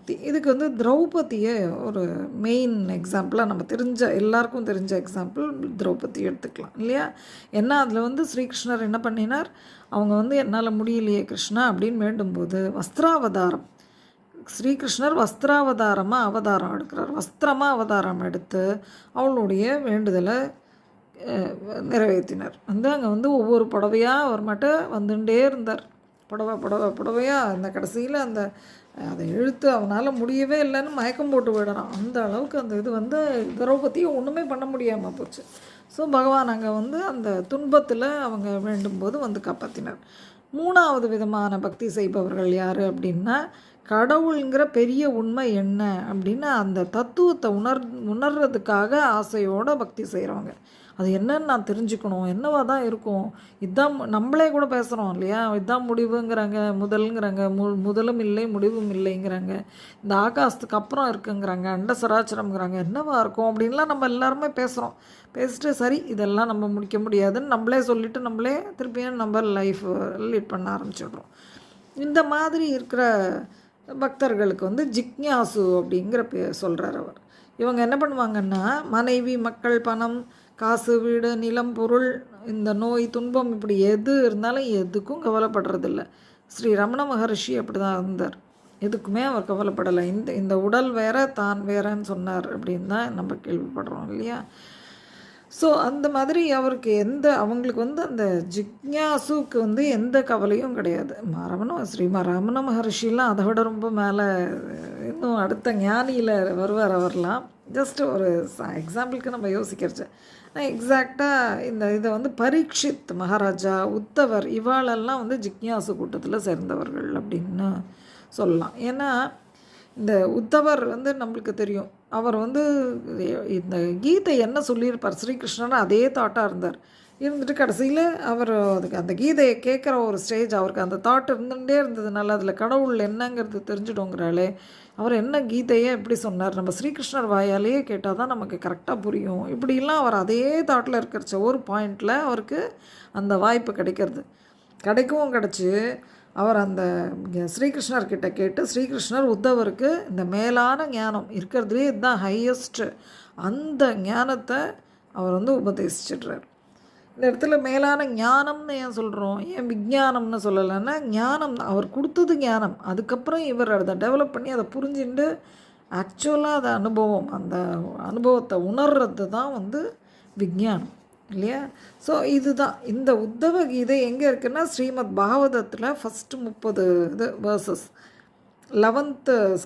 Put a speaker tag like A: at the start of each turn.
A: பக்தி. இதுக்கு வந்து திரௌபதியை ஒரு மெயின் எக்ஸாம்பிளாக நம்ம எல்லாருக்கும் தெரிஞ்ச எக்ஸாம்பிள் திரௌபதி எடுத்துக்கலாம் இல்லையா? ஏன்னா அதில் வந்து ஸ்ரீகிருஷ்ணர் என்ன பண்ணினார், அவங்க வந்து என்னால் முடியலையே கிருஷ்ணா அப்படின்னு வேண்டும்போது வஸ்திராவதாரம், ஸ்ரீகிருஷ்ணர் வஸ்திராவதாரமாக அவதாரம் எடுக்கிறார். வஸ்திரமாக அவதாரம் எடுத்து அவளுடைய வேண்டுதலை நிறைவேற்றினார். வந்து அங்கே வந்து ஒவ்வொரு புடவையாக அவர் மட்டும் வந்துட்டே இருந்தார். புடவையாக அந்த கடைசியில் அதை இழுத்து அவனால் முடியவே இல்லைன்னு மயக்கம் போட்டு விடறான். அந்த அளவுக்கு அந்த இது வந்து திரௌபதியை ஒன்றுமே பண்ண முடியாமல் போச்சு. ஸோ பகவான் அங்கே வந்து அந்த துன்பத்தில் அவங்க வேண்டும்போது வந்து காப்பாற்றினார். 3வது விதமான பக்தி செய்பவர்கள் யார் அப்படின்னா, கடவுளுங்கிற பெரிய உண்மை என்ன அப்படின்னு அந்த தத்துவத்தை உணர்றதுக்காக ஆசையோடு பக்தி செய்கிறவங்க. அது என்னன்னு நான் தெரிஞ்சுக்கணும், என்னவா தான் இருக்கும், இதுதான் நம்மளே கூட பேசுகிறோம் இல்லையா, இதுதான் முடிவுங்கிறாங்க, முதலுங்கிறாங்க, முதலும் இல்லை முடிவும் இல்லைங்கிறாங்க, இந்த ஆகாசத்துக்கு அப்புறம் இருக்குங்கிறாங்க, அண்ட சராச்சரம்ங்கிறாங்க, என்னவா இருக்கும் அப்படின்லாம் நம்ம எல்லாருமே பேசுகிறோம். பேசிட்டு சரி இதெல்லாம் நம்ம முடிக்க முடியாதுன்னு நம்மளே சொல்லிவிட்டு நம்மளே திருப்பியும் நம்ம லைஃப் லீட் பண்ண ஆரம்பிச்சிடுறோம். இந்த மாதிரி இருக்கிற பக்தர்களுக்கு வந்து ஜிக்ஞாசு அப்படிங்கிற சொல்கிறார் அவர். இவங்க என்ன பண்ணுவாங்கன்னா, மனைவி, மக்கள், பணம், காசு, வீடு, நிலம், பொருள், இந்த நோய், துன்பம், இப்படி எது இருந்தாலும் எதுக்கும் கவலைப்படுறதில்ல. ஸ்ரீ ரமண மகரிஷி அப்படி தான் இருந்தார். எதுக்குமே அவர் கவலைப்படலை. இந்த உடல் வேற தான் வேறன்னு சொன்னார் அப்படின்னு தான் நம்ம கேள்விப்படுறோம் இல்லையா? ஸோ அந்த மாதிரி அவருக்கு அவங்களுக்கு வந்து அந்த ஜிக்ஞாசுக்கு வந்து எந்த கவலையும் கிடையாது. ரமண மகரிஷிலாம் அதை விட ரொம்ப மேலே இன்னும் அடுத்த ஞானியில் வருவார். அவர்லாம் ஜஸ்ட் ஒரு எக்ஸாம்பிளுக்கு நம்ம யோசிக்கிறச்சு. எக்ஸாக்டாக இதை வந்து பரீட்சித் மகாராஜா, உத்தவர், இவாளெல்லாம் வந்து ஜிக்ஞாசு கூட்டத்தில் சேர்ந்தவர்கள் அப்படின்னு சொல்லலாம். ஏன்னா இந்த உத்தவர் வந்து நம்மளுக்கு தெரியும், அவர் வந்து இந்த கீதை என்ன சொல்லியிருப்பார் ஸ்ரீகிருஷ்ணன் அதே தாட்டாக இருந்தார். இருந்துட்டு கடைசியில் அவர் அந்த கீதையை கேட்குற ஒரு ஸ்டேஜ் அவருக்கு அந்த தாட் இருந்துகிட்டே இருந்ததுனால அதில் கடவுள் என்னங்கிறது தெரிஞ்சிடுங்கிறாளே, அவர் என்ன கீதையை எப்படி சொன்னார், நம்ம ஸ்ரீகிருஷ்ணர் வாயாலேயே கேட்டால் தான் நமக்கு கரெக்டாக புரியும், இப்படிலாம் அவர் அதே தாட்டில் இருக்கிறச்ச ஒரு பாயிண்டில் அவருக்கு அந்த வாய்ப்பு கிடைக்கவும் கிடச்சி அவர் அந்த ஸ்ரீகிருஷ்ணர்கிட்ட கேட்டு ஸ்ரீகிருஷ்ணர் உத்தவருக்கு இந்த மேலான ஞானம் இருக்கிறதுலே இதுதான் ஹையஸ்ட்டு, அந்த ஞானத்தை அவர் வந்து உபதேசிச்சிடுறார். இந்த இடத்துல மேலான ஞானம்னு ஏன் சொல்கிறோம், ஏன் விஞ்ஞானம்னு சொல்லலைன்னா, ஞானம் அவர் கொடுத்தது ஞானம், அதுக்கப்புறம் இவர் அதை டெவலப் பண்ணி அதை புரிஞ்சுட்டு ஆக்சுவலாக அதை அந்த அனுபவத்தை உணர்றது தான் வந்து விஞ்ஞானம் இல்லையா? ஸோ இதுதான் இந்த உத்தவ கீதை எங்கே இருக்குன்னா, ஸ்ரீமத் பாகவதத்தில் ஃபஸ்ட்டு 30 வேர்சஸ் 11th